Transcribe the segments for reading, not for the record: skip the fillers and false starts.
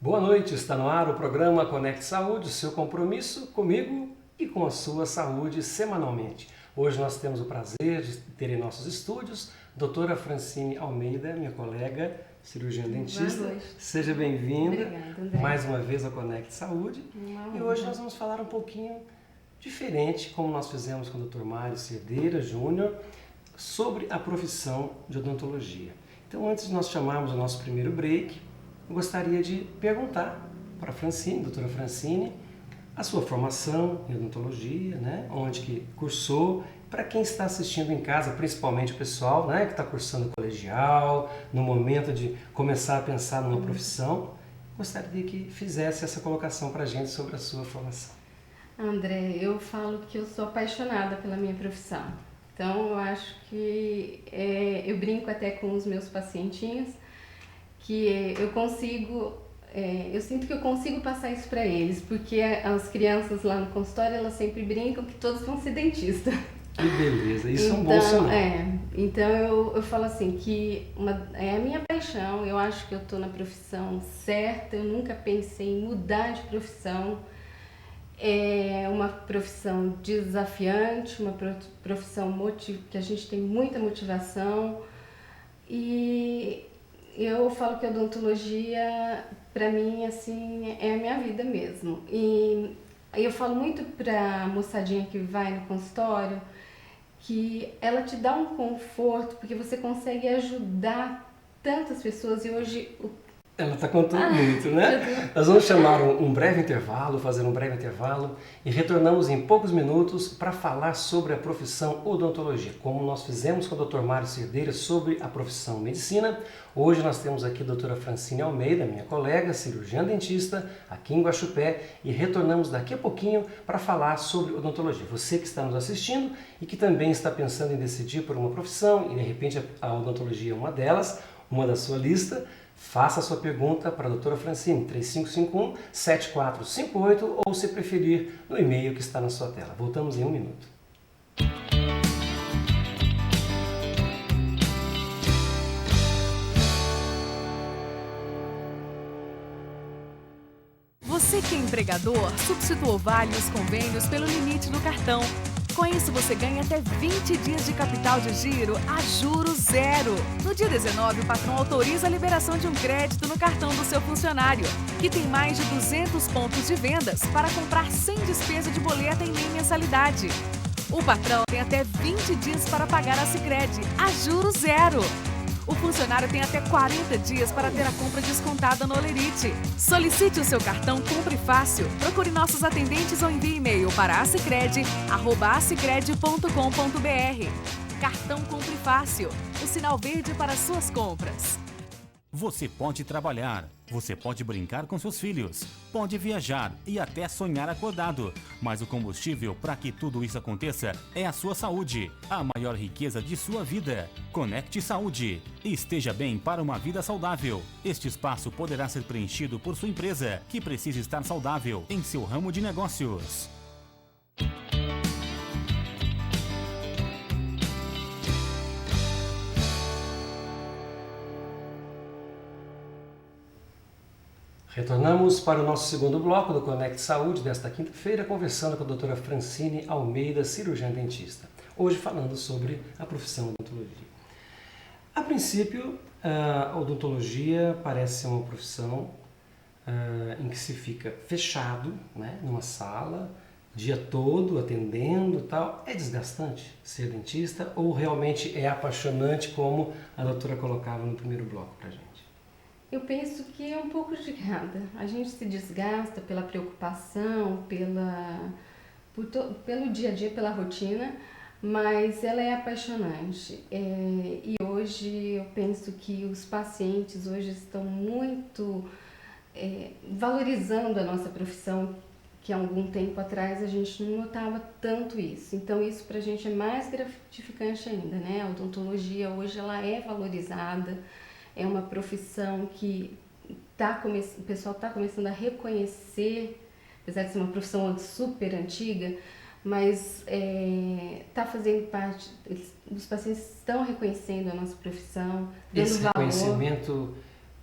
Boa noite, está no ar o programa Conecte Saúde, o seu compromisso comigo e com a sua saúde semanalmente. Hoje nós temos o prazer de ter em nossos estúdios a doutora Francine Almeida, minha colega, cirurgiã dentista. Boa noite. Seja bem-vinda. Obrigada, André. Mais uma vez ao Conecte Saúde. E hoje nós vamos falar um pouquinho diferente, como nós fizemos com o Dr. Mário Cerdeira Júnior, sobre a profissão de odontologia. Então, antes de nós chamarmos o nosso primeiro break, eu gostaria de perguntar para a Francine, doutora Francine, a sua formação em odontologia, né? Onde que cursou, para quem está assistindo em casa, principalmente o pessoal, né, que está cursando colegial, no momento de começar a pensar numa profissão, gostaria que fizesse essa colocação para a gente sobre a sua formação. André, eu falo que eu sou apaixonada pela minha profissão. Então, eu acho que eu brinco até com os meus pacientinhos, que eu sinto que eu consigo passar isso para eles, porque as crianças lá no consultório, elas sempre brincam que todos vão ser dentistas. Que beleza, isso então, é um bom sinal. Então eu falo assim, que é a minha paixão, eu acho que eu estou na profissão certa, eu nunca pensei em mudar de profissão. É uma profissão desafiante, uma profissão que a gente tem muita motivação, e eu falo que a odontologia, para mim, assim, é a minha vida mesmo. E eu falo muito para a moçadinha que vai no consultório que ela te dá um conforto, porque você consegue ajudar tantas pessoas, e hoje ela está contando muito, né? Nós vamos chamar um breve intervalo, fazer um breve intervalo e retornamos em poucos minutos para falar sobre a profissão odontologia. Como nós fizemos com o Dr. Mário Cerdeira sobre a profissão medicina, hoje nós temos aqui a doutora Francine Almeida, minha colega, cirurgiã dentista, aqui em Guaxupé, e retornamos daqui a pouquinho para falar sobre odontologia. Você que está nos assistindo e que também está pensando em decidir por uma profissão, e de repente a odontologia é uma delas, uma da sua lista, faça a sua pergunta para a doutora Francine, 3551-7458, ou se preferir, no e-mail que está na sua tela. Voltamos em um minuto. Você que é empregador, substituiu vários convênios pelo limite do cartão. Com isso, você ganha até 20 dias de capital de giro a juros zero. No dia 19, o patrão autoriza a liberação de um crédito no cartão do seu funcionário, que tem mais de 200 pontos de vendas para comprar sem despesa de boleta e nem mensalidade. O patrão tem até 20 dias para pagar a Sicredi a juros zero. O funcionário tem até 40 dias para ter a compra descontada no Olerite. Solicite o seu cartão Compre Fácil. Procure nossos atendentes ou envie e-mail para acicred@acicred.com.br. Cartão Compre Fácil. O sinal verde para suas compras. Você pode trabalhar, você pode brincar com seus filhos, pode viajar e até sonhar acordado. Mas o combustível para que tudo isso aconteça é a sua saúde, a maior riqueza de sua vida. Conecte Saúde e esteja bem para uma vida saudável. Este espaço poderá ser preenchido por sua empresa, que precisa estar saudável em seu ramo de negócios. Retornamos para o nosso segundo bloco do Conecte Saúde desta quinta-feira, conversando com a doutora Francine Almeida, cirurgiã dentista. Hoje falando sobre a profissão odontologia. A princípio, a odontologia parece ser uma profissão em que se fica fechado, né, numa sala, o dia todo atendendo e tal. É desgastante ser dentista ou realmente é apaixonante, como a doutora colocava no primeiro bloco para a gente? Eu penso que é um pouco de cada. A gente se desgasta pela preocupação, pelo dia a dia, pela rotina, mas ela é apaixonante. E hoje eu penso que os pacientes hoje estão muito valorizando a nossa profissão, que há algum tempo atrás a gente não notava tanto isso. Então isso pra gente é mais gratificante ainda, né? A odontologia hoje ela é valorizada. É uma profissão que o pessoal está começando a reconhecer, apesar de ser uma profissão super antiga, mas está fazendo parte, os pacientes estão reconhecendo a nossa profissão, dando esse valor. Reconhecimento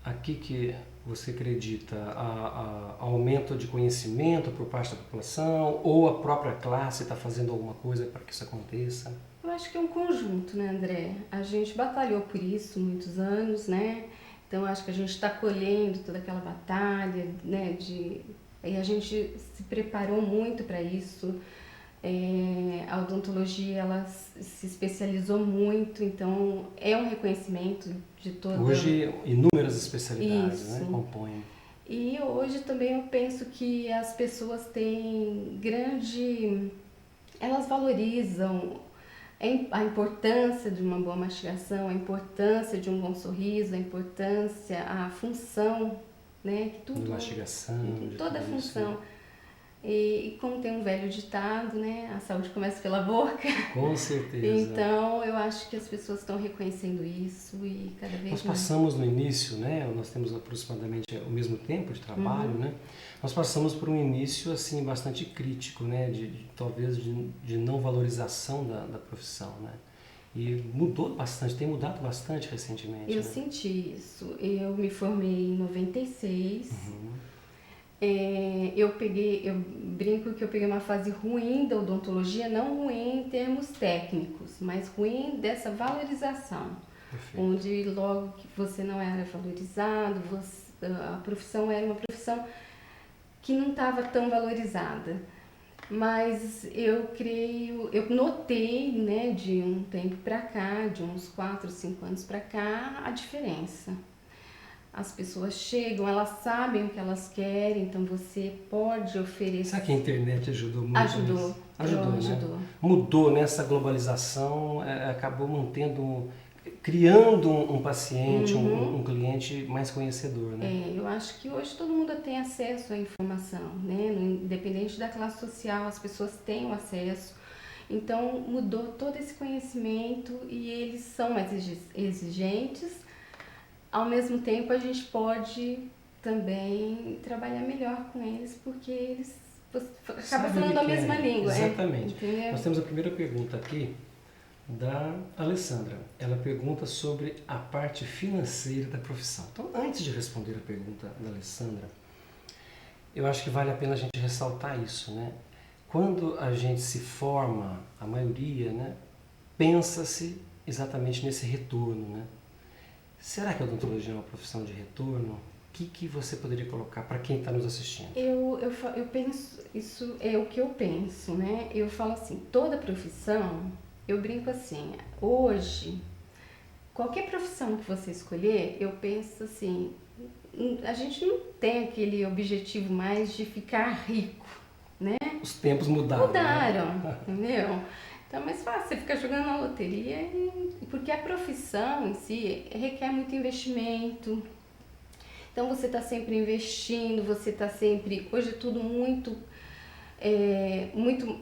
aqui que você acredita? A aumento de conhecimento por parte da população ou a própria classe está fazendo alguma coisa para que isso aconteça? Eu acho que é um conjunto, né, André? A gente batalhou por isso muitos anos, né? Então acho que a gente está colhendo toda aquela batalha, né? E a gente se preparou muito para isso. A odontologia ela se especializou muito, então é um reconhecimento de toda... Hoje inúmeras especialidades, Isso. né, compõem. E hoje também eu penso que as pessoas têm elas valorizam a importância de uma boa mastigação, a importância de um bom sorriso, a função, né? Que tudo, de mastigação, de toda a tudo isso, função. né? E como tem um velho ditado, né? A saúde começa pela boca. Com certeza. Então eu acho que as pessoas estão reconhecendo isso e cada vez Nós mais. passamos no início, né? Nós temos aproximadamente o mesmo tempo de trabalho, né? Nós passamos por um início assim bastante crítico, né? Talvez de não valorização da profissão, né? E mudou bastante, tem mudado bastante recentemente. Eu né? senti isso. Eu me formei em 96. Eu brinco que eu peguei uma fase ruim da odontologia, não ruim em termos técnicos, mas ruim dessa valorização. Perfeito. Onde logo que você não era valorizado, a profissão era uma profissão que não estava tão valorizada. Mas eu notei, né, de um tempo para cá, de uns 4, 5 anos para cá, a diferença. As pessoas chegam, elas sabem o que elas querem, então você pode oferecer... Será que a internet ajudou muito? Ajudou. Né? Mudou nessa globalização, acabou criando um paciente, um cliente mais conhecedor, né? Eu acho que hoje todo mundo tem acesso à informação, né? Independente da classe social, as pessoas têm o acesso. Então mudou todo esse conhecimento e eles são mais exigentes. Ao mesmo tempo, a gente pode também trabalhar melhor com eles, porque eles acabam falando a mesma língua. Exatamente. Entendeu? Nós temos a primeira pergunta aqui da Alessandra. Ela pergunta sobre a parte financeira da profissão. Então, antes de responder a pergunta da Alessandra, eu acho que vale a pena a gente ressaltar isso, né? Quando a gente se forma, a maioria, né, pensa-se exatamente nesse retorno, né? Será que a odontologia é uma profissão de retorno? O que você poderia colocar para quem está nos assistindo? Eu penso, isso é o que eu penso, né? Eu falo assim, toda profissão, eu brinco assim, hoje, qualquer profissão que você escolher, eu penso assim, a gente não tem aquele objetivo mais de ficar rico, né? Os tempos mudaram. Mudaram, né? entendeu? Então é mais fácil, você fica jogando na loteria, porque a profissão em si requer muito investimento. Então você está sempre investindo, você está sempre... Hoje é tudo muito,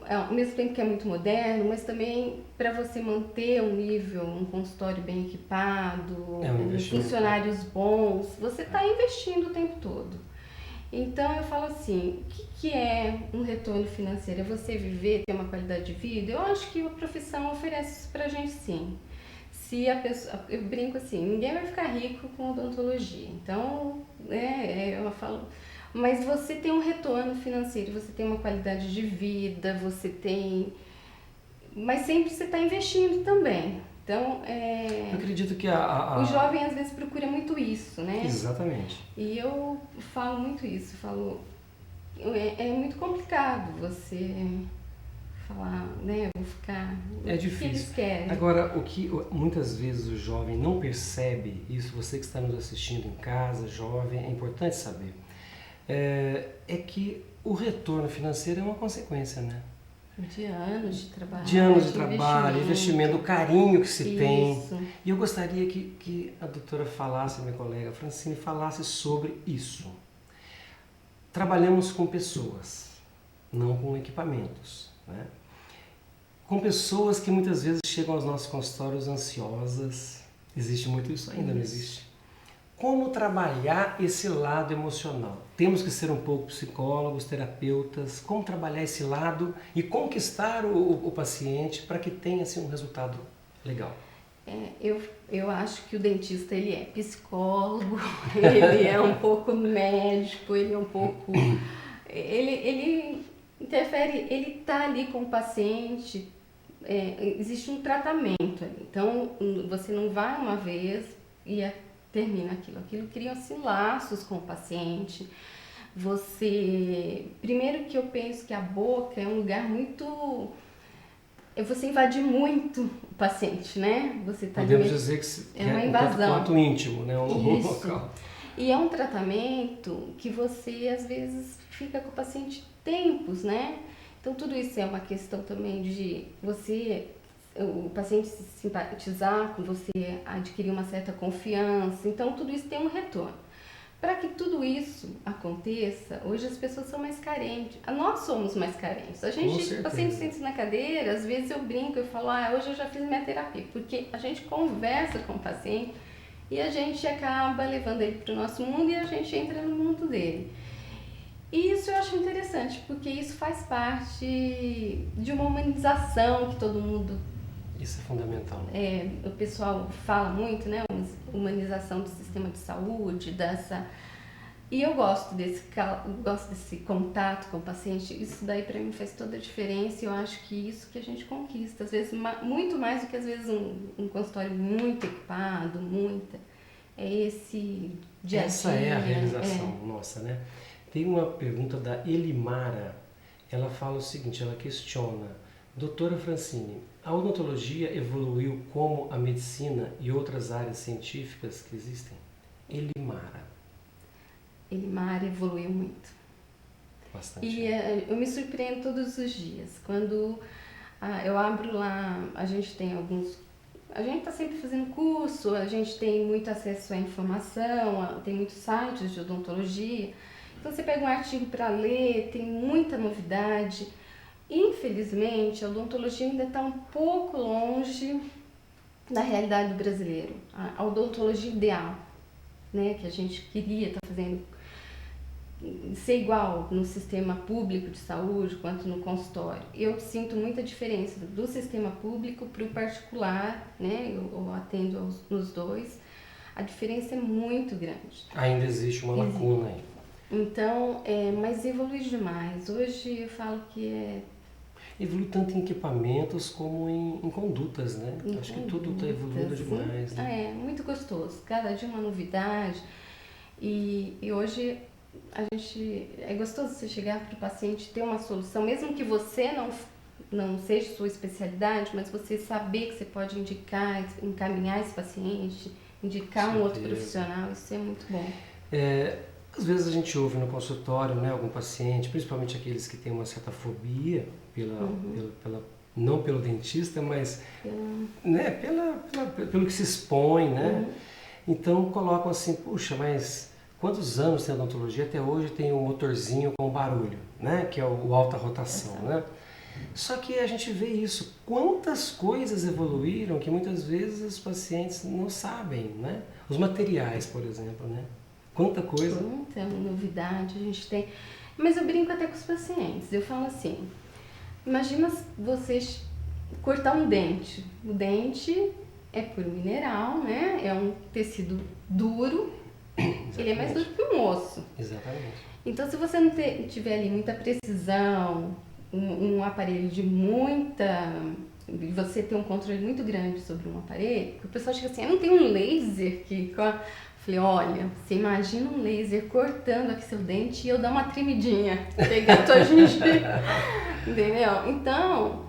ao mesmo tempo que é muito moderno, mas também para você manter um nível, um consultório bem equipado, funcionários bons, você está investindo o tempo todo. Então eu falo assim, o que é um retorno financeiro? É você viver, ter uma qualidade de vida? Eu acho que a profissão oferece isso pra gente sim. Se a pessoa, eu brinco assim, ninguém vai ficar rico com odontologia. Então, eu falo, mas você tem um retorno financeiro, você tem uma qualidade de vida, você tem... Mas sempre você está investindo também. Então, eu acredito que o jovem às vezes procura muito isso, né? Exatamente. E eu falo muito isso, é muito complicado você falar, né? Eu vou ficar... É o que difícil. eles querem. Agora, o que muitas vezes o jovem não percebe, isso você que está nos assistindo em casa, jovem, é importante saber, é que o retorno financeiro é uma consequência, né? De anos de trabalho. De anos de trabalho, investimento, o carinho que se tem. Isso. E eu gostaria que a doutora falasse, minha colega Francine, falasse sobre isso. Trabalhamos com pessoas, não com equipamentos, né? Com pessoas que muitas vezes chegam aos nossos consultórios ansiosas. Existe muito isso? Ainda não existe. Como trabalhar esse lado emocional? Temos que ser um pouco psicólogos, terapeutas. Como trabalhar esse lado e conquistar o paciente para que tenha assim, um resultado legal? Eu acho que o dentista, ele é psicólogo, ele é um pouco médico, ele é um pouco... Ele interfere, ele está ali com o paciente, existe um tratamento ali. Então, você não vai uma vez e termina aquilo. Aquilo cria-se laços com o paciente. Primeiro que eu penso que a boca é um lugar muito... Você invade muito o paciente, né? Você tá Podemos dizer que é uma um invasão. quanto íntimo, né? Isso. Local. E é um tratamento que você, às vezes, fica com o paciente tempos, né? Então, tudo isso é uma questão também de o paciente se simpatizar com você, adquirir uma certa confiança. Então, tudo isso tem um retorno. Para que tudo isso aconteça, hoje as pessoas são mais carentes. Nós somos mais carentes. O paciente senta na cadeira, às vezes eu brinco, eu falo, hoje eu já fiz minha terapia. Porque a gente conversa com o paciente e a gente acaba levando ele para o nosso mundo e a gente entra no mundo dele. E isso eu acho interessante, porque isso faz parte de uma humanização que todo mundo... Isso é fundamental. O pessoal fala muito, né? Humanização do sistema de saúde, E eu gosto desse contato com o paciente. Isso daí para mim faz toda a diferença e eu acho que isso que a gente conquista. Às vezes, muito mais do que às vezes um consultório muito equipado, é esse dia a dia. Essa é a realização nossa, né? Tem uma pergunta da Elimara. Ela fala o seguinte, ela questiona: doutora Francine, a odontologia evoluiu como a medicina e outras áreas científicas que existem? Elimara evoluiu muito. Bastante. E eu me surpreendo todos os dias. Quando eu abro lá, a gente está sempre fazendo curso, a gente tem muito acesso à informação, tem muitos sites de odontologia. Então você pega um artigo para ler, tem muita novidade. Infelizmente, a odontologia ainda está um pouco longe da realidade do brasileiro. A odontologia ideal, né, que a gente queria estar fazendo, ser igual no sistema público de saúde quanto no consultório. Eu sinto muita diferença do sistema público para o particular, né, eu atendo nos dois. A diferença é muito grande. Ainda existe uma lacuna aí. Então, mas evolui demais. Hoje eu falo que evolui tanto em equipamentos como em condutas, né? Acho que tudo está evoluindo demais. Né? É muito gostoso. Cada dia uma novidade. E hoje é gostoso você chegar para o paciente e ter uma solução, mesmo que você não seja sua especialidade, mas você saber que você pode encaminhar esse paciente, indicar um outro profissional, isso é muito bom. Às vezes a gente ouve no consultório, né, algum paciente, principalmente aqueles que têm uma certa fobia não pelo dentista, mas né, pelo que se expõe, né? Então colocam assim, puxa, mas quantos anos tem odontologia? Até hoje tem um motorzinho com barulho, né, que é o alta rotação, né? Só que a gente vê isso, quantas coisas evoluíram que muitas vezes os pacientes não sabem, né? Os materiais, por exemplo, né? Quanta coisa. Quanta novidade a gente tem. Mas eu brinco até com os pacientes. Eu falo assim, imagina você cortar um dente. O dente é puro mineral, né? É um tecido duro. Exatamente. Ele é mais duro que um osso. Exatamente. Então, se você não tiver ali muita precisão, um aparelho de você tem um controle muito grande sobre um aparelho, porque o pessoal chega assim, não tem um laser que... Falei, olha, você imagina um laser cortando aqui seu dente e eu dar uma tremidinha, pegar a tua gengiva, entendeu? Então,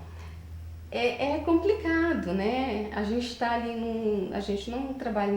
é complicado, né? A gente está ali a gente não trabalha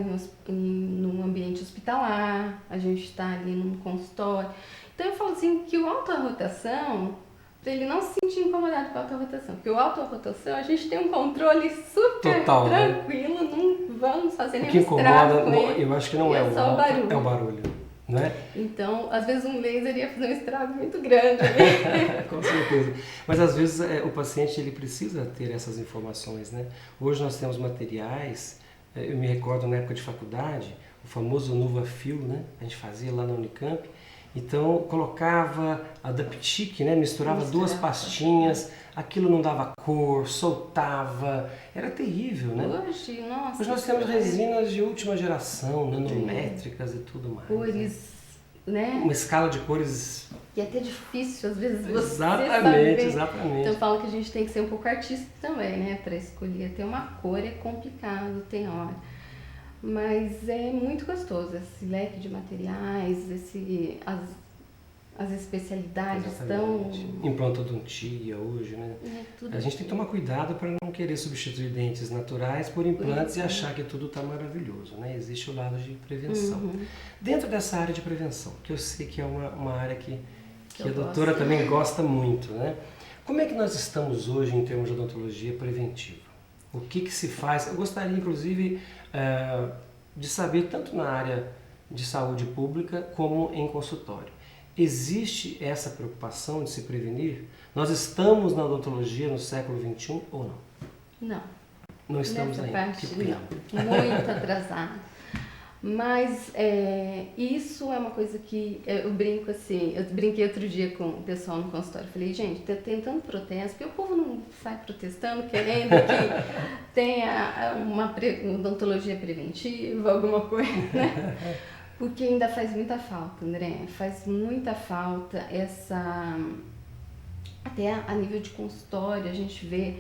num ambiente hospitalar, a gente está ali num consultório. Então, eu falo assim, que o auto-rotação, para ele não se sentir incomodado com a auto-rotação, porque o auto-rotação a gente tem um controle super total, tranquilo, né? Não vamos fazer nenhum estrago com ele. Eu acho que não é só o barulho. É o barulho, né? Então, às vezes um laser ia fazer um estrago muito grande ali. Com certeza. Mas às vezes o paciente ele precisa ter essas informações, né? Hoje nós temos materiais, eu me recordo na época de faculdade, o famoso NuvaFil, né? A gente fazia lá na Unicamp. Então colocava a Daptic, né? Misturava duas pastinhas, aquilo não dava cor, soltava, era terrível, né? Hoje, nossa. Hoje nós temos resinas de última geração, nanométricas e tudo mais. Cores, né? Uma escala de cores. E é até difícil, às vezes, você Exatamente, saber. exatamente. Então eu falo que a gente tem que ser um pouco artista também, né? Para escolher. Ter uma cor é complicado, tem hora. Mas é muito gostoso esse leque de materiais, as especialidades estão... Implantodontia hoje, né? Tudo A gente tem que tomar cuidado para não querer substituir dentes naturais por implantes e achar que tudo está maravilhoso, né? Existe o lado de prevenção. Dentro dessa área de prevenção, que eu sei que é uma área que a doutora também gosta muito, né? Como é que nós estamos hoje em termos de odontologia preventiva? O que se faz? Eu gostaria, inclusive, de saber tanto na área de saúde pública como em consultório. Existe essa preocupação de se prevenir? Nós estamos na odontologia no século XXI ou não? Não. Não estamos Nessa ainda. parte, Que pena. não. Muito atrasado. Mas isso é uma coisa que eu brinco assim, eu brinquei outro dia com o pessoal no consultório, falei, gente, tá tentando protesto, porque o povo não sai protestando, querendo que tenha uma odontologia preventiva, alguma coisa, né? Porque ainda faz muita falta, André, faz muita falta até a nível de consultório, a gente vê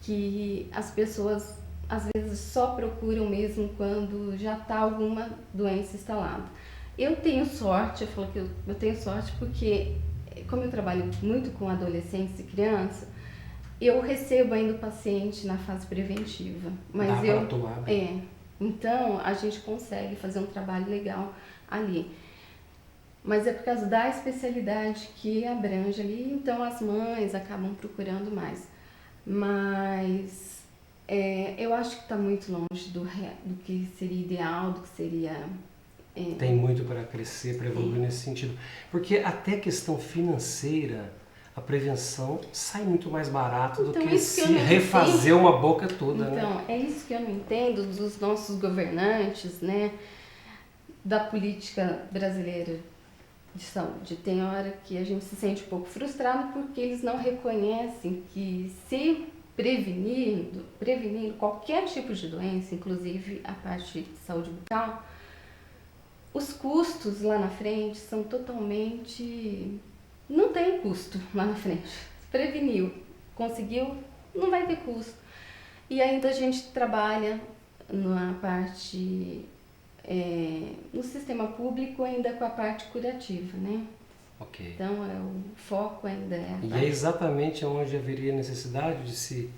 que as pessoas às vezes só procuram mesmo quando já está alguma doença instalada. Eu tenho sorte, eu falo que eu tenho sorte porque, como eu trabalho muito com adolescentes e crianças, eu recebo ainda o paciente na fase preventiva. Mas dá para atuar bem. Então a gente consegue fazer um trabalho legal ali. Mas é por causa da especialidade que abrange ali, então as mães acabam procurando mais. Mas eu acho que está muito longe do que seria ideal, do que seria... Tem muito para crescer, para evoluir nesse sentido. Porque até questão financeira, a prevenção sai muito mais barato do que se refazer uma boca toda, então, né? É isso que eu não entendo dos nossos governantes, né? Da política brasileira de saúde. Tem hora que a gente se sente um pouco frustrado porque eles não reconhecem que se prevenindo qualquer tipo de doença, inclusive a parte de saúde bucal, os custos lá na frente são totalmente... Não tem custo lá na frente. Preveniu, conseguiu, não vai ter custo. E ainda a gente trabalha na parte... no sistema público ainda com a parte curativa, né? Ok. Então, o foco ainda é... E é exatamente onde haveria necessidade de se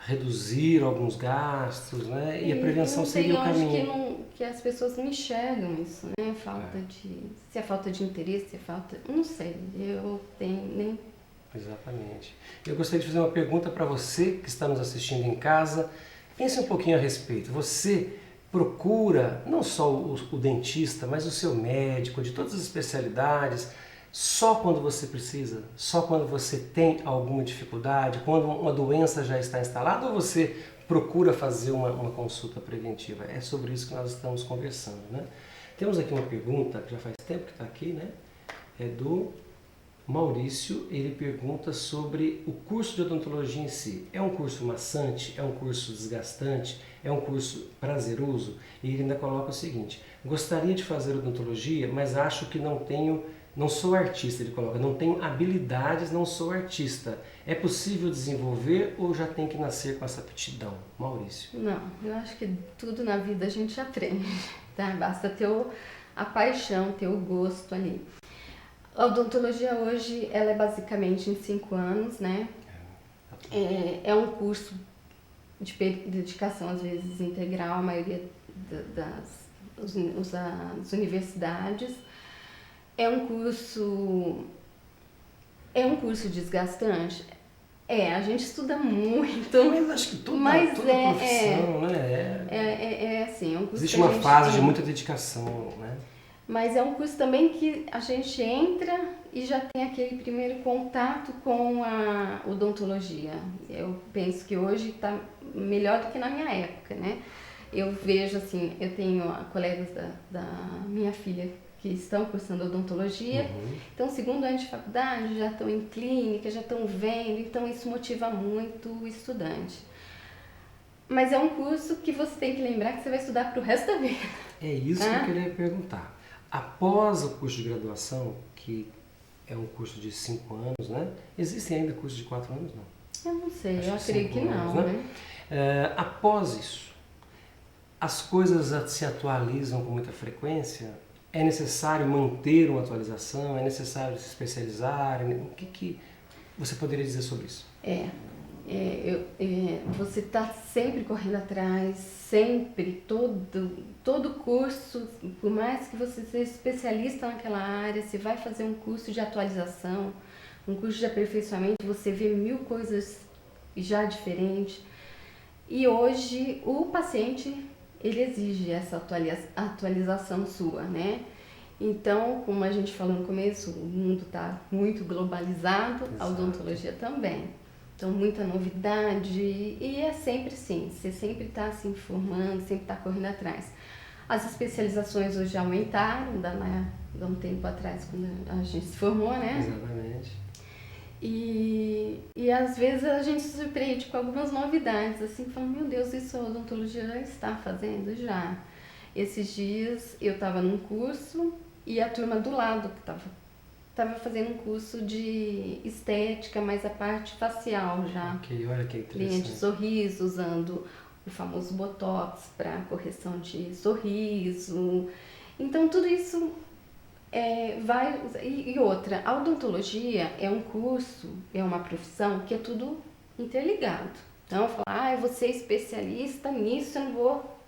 reduzir alguns gastos, né? E a prevenção seria o caminho. Eu acho que as pessoas não enxergam isso, né? Se é falta de interesse, se é falta... Não sei, eu tenho nem... Exatamente. Eu gostaria de fazer uma pergunta para você que está nos assistindo em casa. Pense um pouquinho a respeito. Você procura não só o dentista, mas o seu médico, de todas as especialidades, só quando você precisa? Só quando você tem alguma dificuldade? Quando uma doença já está instalada? Ou você procura fazer uma consulta preventiva? É sobre isso que nós estamos conversando, né? Temos aqui uma pergunta, que já faz tempo que está aqui, né? É do Maurício. Ele pergunta sobre o curso de odontologia em si. É um curso maçante? É um curso desgastante? É um curso prazeroso? E ele ainda coloca o seguinte: gostaria de fazer odontologia, mas acho que não sou artista, ele coloca, não tenho habilidades, não sou artista. É possível desenvolver ou já tem que nascer com essa aptidão? Maurício. Não, eu acho que tudo na vida a gente aprende, tá? Basta ter a paixão, ter o gosto ali. A odontologia hoje, ela é basicamente em 5 anos, né? É um curso de dedicação, às vezes, integral, a maioria das universidades. É um curso desgastante? A gente estuda muito. Mas acho que toda profissão, né? É assim, é um curso. Existe uma fase de muita dedicação, né? Mas é um curso também que a gente entra e já tem aquele primeiro contato com a odontologia. Eu penso que hoje está melhor do que na minha época, né? Eu vejo assim, eu tenho colegas da minha filha que estão cursando odontologia. Então, segundo ano de faculdade, já estão em clínica, já estão vendo, então isso motiva muito o estudante. Mas é um curso que você tem que lembrar que você vai estudar para o resto da vida. É isso que eu queria perguntar. Após o curso de graduação, que é um curso de 5 anos, né? Existem ainda cursos de 4 anos, não? Eu não sei, Acho eu acredito que não, anos, né? Após isso, as coisas se atualizam com muita frequência? É necessário manter uma atualização? É necessário se especializar? O que você poderia dizer sobre isso? Você está sempre correndo atrás, sempre, todo curso, por mais que você seja especialista naquela área, você vai fazer um curso de atualização, um curso de aperfeiçoamento, você vê 1000 coisas já diferentes. E hoje o paciente, ele exige essa atualização sua, né? Então, como a gente falou no começo, o mundo está muito globalizado, a odontologia também. Então, muita novidade e é sempre assim, você sempre está se informando, sempre está correndo atrás. As especializações hoje aumentaram, dá um tempo atrás, quando a gente se formou, né? Exatamente. E às vezes a gente se surpreende com algumas novidades, assim, falando, meu Deus, isso a odontologia já está fazendo? Já. Esses dias eu estava num curso e a turma do lado que estava fazendo um curso de estética, mas a parte facial já. Ok, olha que interessante. Linha de sorriso, usando o famoso Botox para correção de sorriso. Então, tudo isso vai... E outra, a odontologia é um curso, é uma profissão que é tudo interligado. Então, falar, eu vou ser especialista nisso, eu não vou...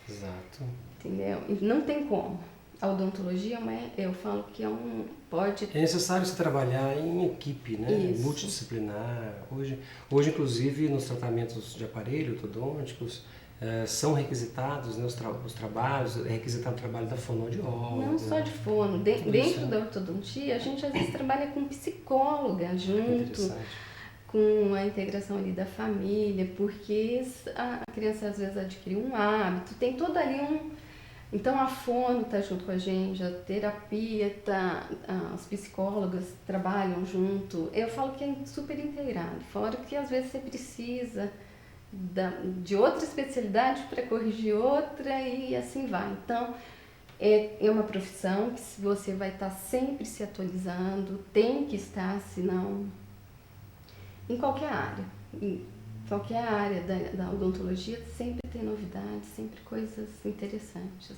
Exato. Entendeu? E não tem como. A odontologia, eu falo que é necessário se trabalhar em equipe, né? Isso. Multidisciplinar. Hoje, inclusive, nos tratamentos de aparelho ortodônticos, são requisitados, né, os trabalhos, é requisitado o trabalho da fonoaudióloga. Não só de fono. Dentro da ortodontia, a gente às vezes trabalha com psicóloga junto, com a integração ali da família, porque a criança às vezes adquire um hábito, tem todo ali Então a fono está junto com a gente, a terapia as psicólogas trabalham junto. Eu falo que é super integrado, fora que às vezes você precisa de outra especialidade para corrigir outra e assim vai. Então é uma profissão que você vai estar sempre se atualizando, tem que estar, senão em qualquer área. Qualquer área da odontologia sempre tem novidades, sempre coisas interessantes.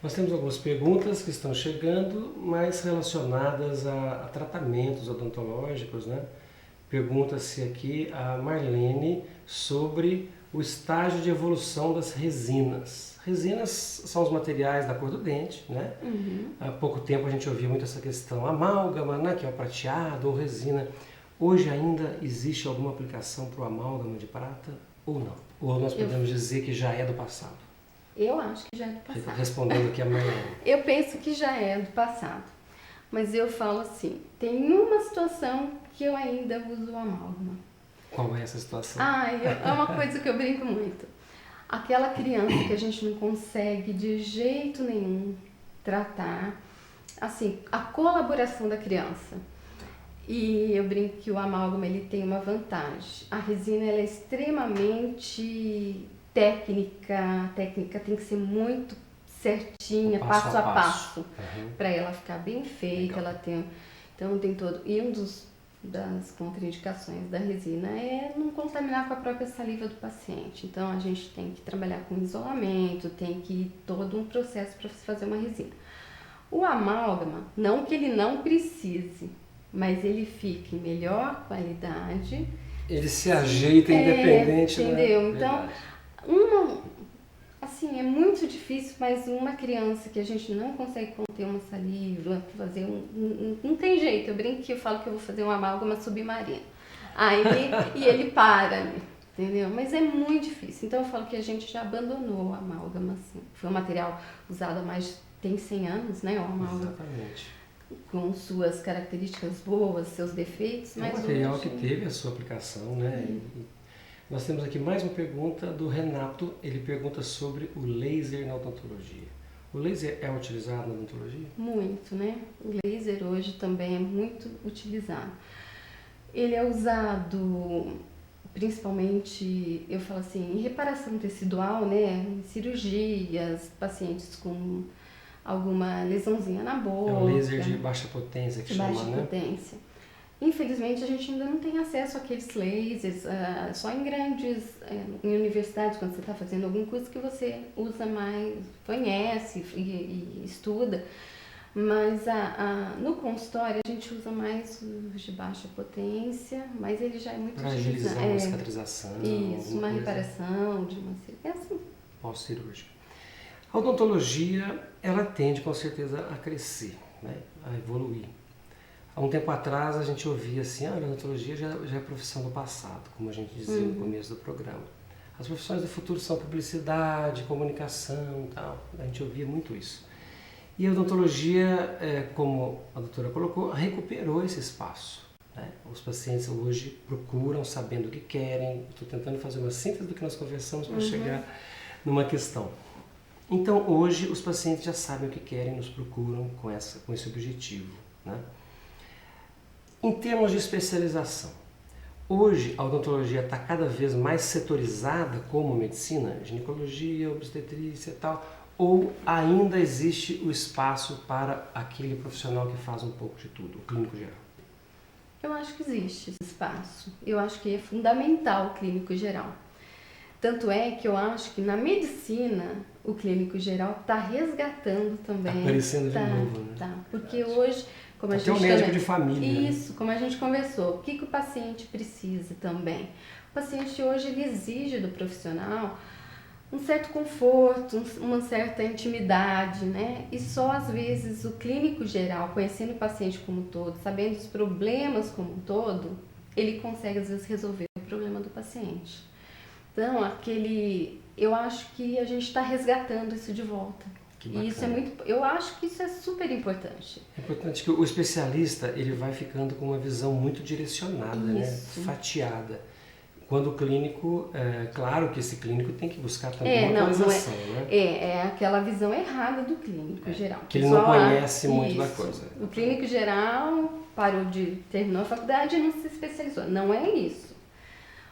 Nós temos algumas perguntas que estão chegando, mais relacionadas a tratamentos odontológicos, né? Pergunta-se aqui a Marlene sobre o estágio de evolução das resinas. Resinas são os materiais da cor do dente, né? Há pouco tempo a gente ouvia muito essa questão, amálgama, né? Que é o prateado ou resina. Hoje ainda existe alguma aplicação para o amálgama de prata ou não? Ou nós podemos dizer que já é do passado? Eu acho que já é do passado. Respondendo aqui a Marlene. Eu penso que já é do passado. Mas eu falo assim, tem uma situação que eu ainda uso o amálgama. Qual é essa situação? É uma coisa que eu brinco muito. Aquela criança que a gente não consegue de jeito nenhum tratar, assim, a colaboração da criança. E eu brinco que o amálgama ele tem uma vantagem. A resina ela é extremamente técnica. A técnica tem que ser muito certinha, passo a passo, para ela ficar bem feita. Ela então tem todo. E das contraindicações da resina é não contaminar com a própria saliva do paciente. Então a gente tem que trabalhar com isolamento, tem que ir todo um processo para fazer uma resina. O amálgama, não que ele não precise, mas ele fica em melhor qualidade. Ele se ajeita independente, entendeu? Então, assim, é muito difícil, mas uma criança que a gente não consegue conter uma saliva, fazer não tem jeito. Eu brinco que eu falo que eu vou fazer um amálgama submarino. E ele para, entendeu? Mas é muito difícil. Então eu falo que a gente já abandonou o amálgama, assim. Foi um material usado há tem 100 anos, né? O amálgama. Exatamente. Com suas características boas, seus defeitos, mas é um material que teve a sua aplicação, né? Nós temos aqui mais uma pergunta do Renato. Ele pergunta sobre o laser na odontologia. O laser é utilizado na odontologia? Muito, né? O laser hoje também é muito utilizado. Ele é usado principalmente, eu falo assim, em reparação tecidual, né? Em cirurgias, pacientes com alguma lesãozinha na boca. É um laser de baixa potência que chama, baixa né? potência. Infelizmente, a gente ainda não tem acesso àqueles lasers, só em em universidades, quando você está fazendo algum curso que você usa mais, conhece e estuda. Mas no consultório a gente usa mais os de baixa potência, mas ele já é muito Para agilizar uma cicatrização. Isso, uma reparação de uma cirurgia. Pós-cirúrgica. A odontologia, ela tende com certeza a crescer, né? A evoluir. Há um tempo atrás a gente ouvia assim, a odontologia já é profissão do passado, como a gente dizia no começo do programa. As profissões do futuro são publicidade, comunicação e tal. A gente ouvia muito isso. E a odontologia, como a doutora colocou, recuperou esse espaço, né? Os pacientes hoje procuram sabendo o que querem. Estou tentando fazer uma síntese do que nós conversamos para chegar numa questão. Então hoje os pacientes já sabem o que querem, nos procuram com esse objetivo, né? Em termos de especialização, hoje a odontologia está cada vez mais setorizada como medicina, ginecologia, obstetrícia e tal, ou ainda existe o espaço para aquele profissional que faz um pouco de tudo, o clínico geral? Eu acho que existe esse espaço. Eu acho que é fundamental o clínico geral. Tanto é que eu acho que na medicina o clínico geral está resgatando também. Está aparecendo de novo, né? Tá, porque hoje, como a gente um médico de família. Isso, como a gente conversou, o que o paciente precisa também? O paciente hoje ele exige do profissional um certo conforto, uma certa intimidade, né? E só às vezes o clínico geral, conhecendo o paciente como um todo, sabendo os problemas como um todo, ele consegue às vezes resolver o problema do paciente. Então, eu acho que a gente está resgatando isso de volta. E isso é eu acho que isso é super importante. É importante que o especialista ele vai ficando com uma visão muito direcionada, né? Fatiada. Quando o clínico, claro que esse clínico tem que buscar também uma atualização, né? É aquela visão errada do clínico geral. Que ele não conhece muito da coisa. O clínico geral terminou a faculdade e não se especializou. Não é isso.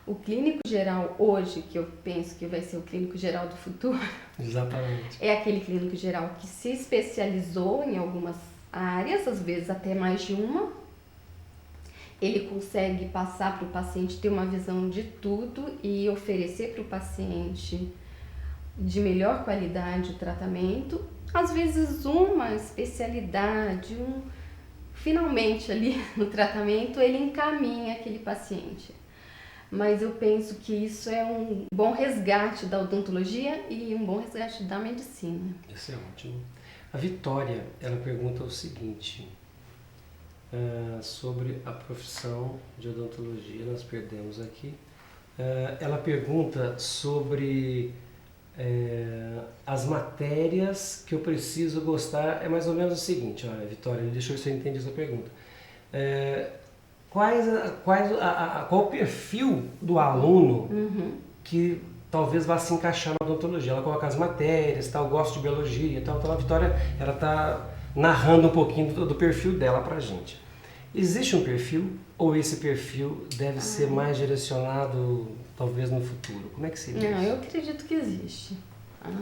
O clínico geral hoje, que eu penso que vai ser o clínico geral do futuro, exatamente, é aquele clínico geral que se especializou em algumas áreas, às vezes até mais de uma. Ele consegue passar para o paciente, ter uma visão de tudo e oferecer para o paciente de melhor qualidade o tratamento. Às vezes uma especialidade, finalmente ali no tratamento, ele encaminha aquele paciente. Mas eu penso que isso é um bom resgate da odontologia e um bom resgate da medicina. Isso é ótimo. A Vitória, ela pergunta o seguinte, sobre a profissão de odontologia, nós perdemos aqui. Ela pergunta sobre as matérias que eu preciso gostar. É mais ou menos o seguinte, olha, Vitória, deixa eu ver se eu entendi essa pergunta. Qual o perfil do aluno que talvez vá se encaixar na odontologia? Ela coloca as matérias, tal, gosta de biologia, tal. Então a Vitória ela está narrando um pouquinho do perfil dela para a gente. Existe um perfil ou esse perfil deve ser mais direcionado talvez no futuro? Como é que seria isso? Eu acredito que existe.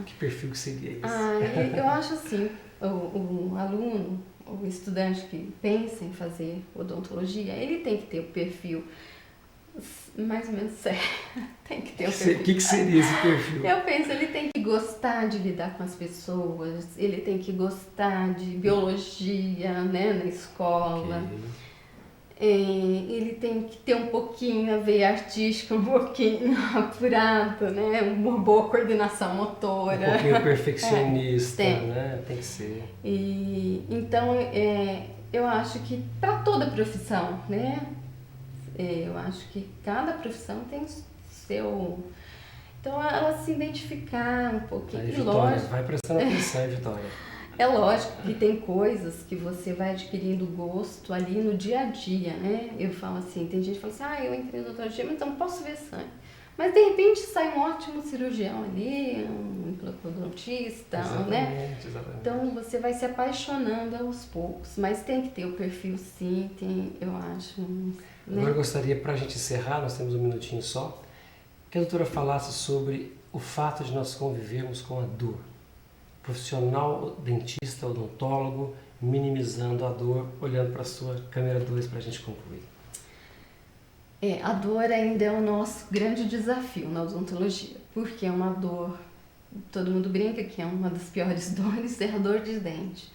Que perfil que seria esse? Eu acho assim, o aluno, o estudante que pensa em fazer odontologia, ele tem que ter o perfil mais ou menos sério. Tem que ter o perfil. O que seria esse perfil? Eu penso, ele tem que gostar de lidar com as pessoas, ele tem que gostar de biologia, né, na escola. Okay. Ele tem que ter um pouquinho a veia artística, um pouquinho apurado, né, uma boa coordenação motora. Um pouquinho perfeccionista, né? Tem que ser. Então, eu acho que para toda profissão, né? Eu acho que cada profissão tem seu... Então, ela se identificar um pouquinho. Aí, Vitória, vai prestando atenção, Vitória. É lógico que tem coisas que você vai adquirindo gosto ali no dia a dia, né? Eu falo assim, tem gente que fala assim, eu entrei no odontologia, mas então posso ver sangue. Mas de repente sai um ótimo cirurgião ali, um implantologista, Exatamente, né? exatamente. Então você vai se apaixonando aos poucos, mas tem que ter o perfil sim, eu acho. Né? Agora eu gostaria, para a gente encerrar, nós temos um minutinho só, que a doutora falasse sobre o fato de nós convivermos com a dor. Profissional, dentista, odontólogo, minimizando a dor, olhando para a sua câmera 2 para a gente concluir. A dor ainda é o nosso grande desafio na odontologia, porque é uma dor, todo mundo brinca que é uma das piores dores, é a dor de dente.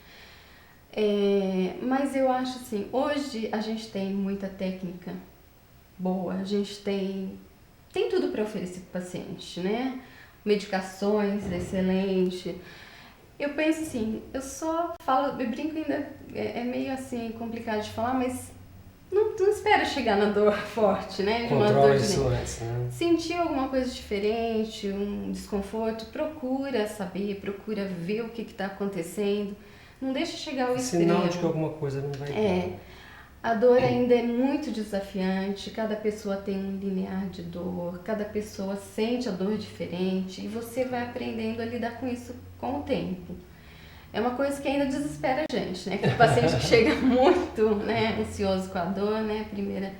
Mas eu acho assim, hoje a gente tem muita técnica boa, a gente tem tudo para oferecer para o paciente, né? Medicações excelente. Eu penso assim, eu brinco ainda, é meio assim complicado de falar, mas não espera chegar na dor forte, né? De uma Controla dor de isso dente. antes, né? Sentiu alguma coisa diferente, um desconforto, procura saber, procura ver o que está acontecendo. Não deixa chegar ao extremo. Sinal de que alguma coisa não vai bem. A dor ainda é muito desafiante, cada pessoa tem um linear de dor, cada pessoa sente a dor diferente e você vai aprendendo a lidar com isso com o tempo. É uma coisa que ainda desespera a gente, né? Que o paciente que chega muito, né, ansioso com a dor, né, primeira.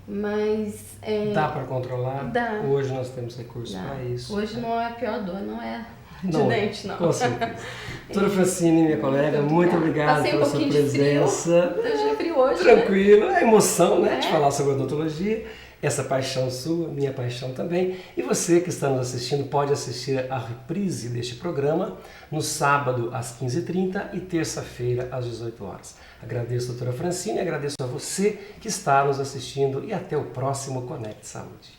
Mas dá para controlar? Dá. Hoje nós temos recursos para isso. Hoje não é a pior dor, não é de Não, dente, não. Com certeza. Doutora Francine, minha colega, muito obrigado Passei pela um sua pouquinho presença. de frio. Eu tive frio hoje, Tranquilo, é emoção, né, de falar sobre odontologia. Essa paixão sua, minha paixão também. E você que está nos assistindo pode assistir a reprise deste programa no sábado às 15h30 e terça-feira às 18 horas. Agradeço a doutora Francine, agradeço a você que está nos assistindo e até o próximo Conecte Saúde.